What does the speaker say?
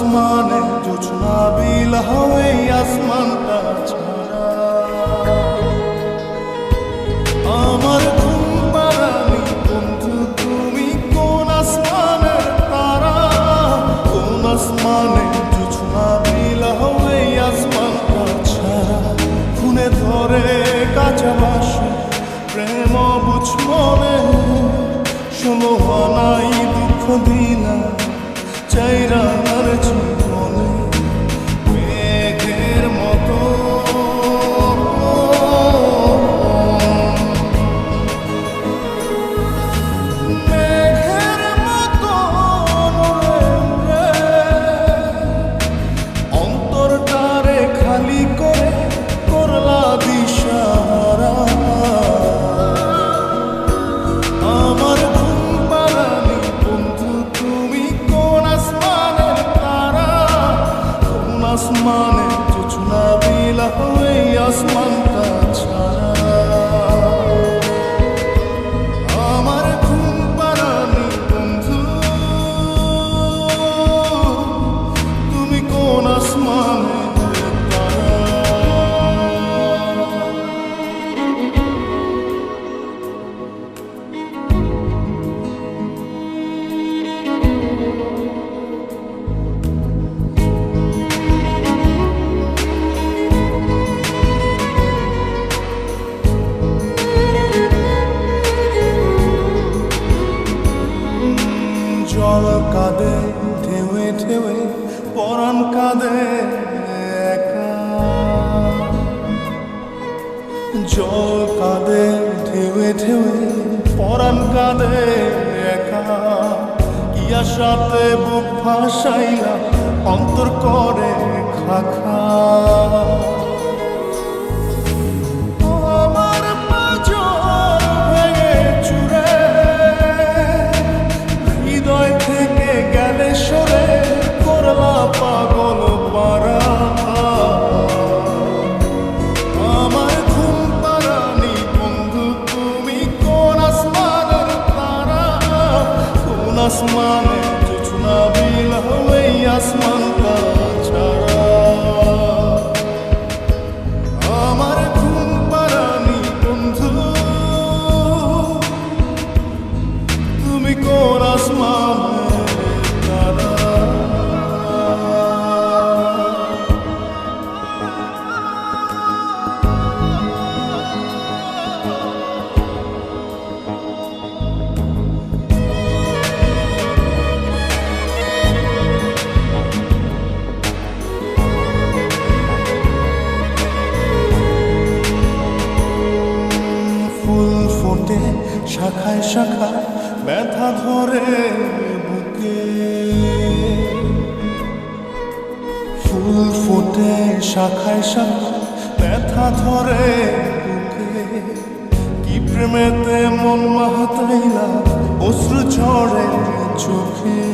আসমানে জোছনা বিলাও এই আসমানটা ছাড়া আমার ঘুম পাড়ানি বন্ধু তুমি কোন আসমানের তারা কোন আসমানে জোছনা বিলাও এই আসমানটা ছাড়া খুনে ধরে কাঁচা বাসে প্রেম বুঝ মনে ষোলো আনাই দুঃখ দিলা চাইরার জীবনে মেঘের মতো মেঘের মতো অন্তরটারে খালি করে করলা দিশাহারা আমার ঘুম পাড়ানি বন্ধু তুমি কোন আসমানের তারা কোন আসমানে জোছনা বিলাও এই আসমানটা ছাড়া আমার ঘুম পাড়ানি বন্ধু তুমি কোন আসমানের তারা জল কাঁদে ঢেউে ঢেউে পরাণ কাঁদে একা জল কাঁদে ঢেউে ঢেউে পরাণ কাঁদে একা কি আশাতে বুক ভাসাইলা অন্তর করে খাখা আমার পাঁজর ভেঙে চুরে হৃদয় থেকে গেলে সরে করলা পাগল পারা আমার ঘুম পাড়ানি বন্ধু তুমি কোন আসমানের তারা কোন আসমানে জোছনা বিলাও এই আসমানটা ছাড়া আমার ঘুম পাড়ানি বন্ধু তুমি কোন আসমানের তারা ফুল ফোটে শাখায় শাখায় ব্যথা ধরে বুকে ফুল ফোটে শাখায় শাখায় ব্যথা ধরে বুকে কি প্রেমেতে মন মাহাতাইলা অশ্রু ঝরে চোখে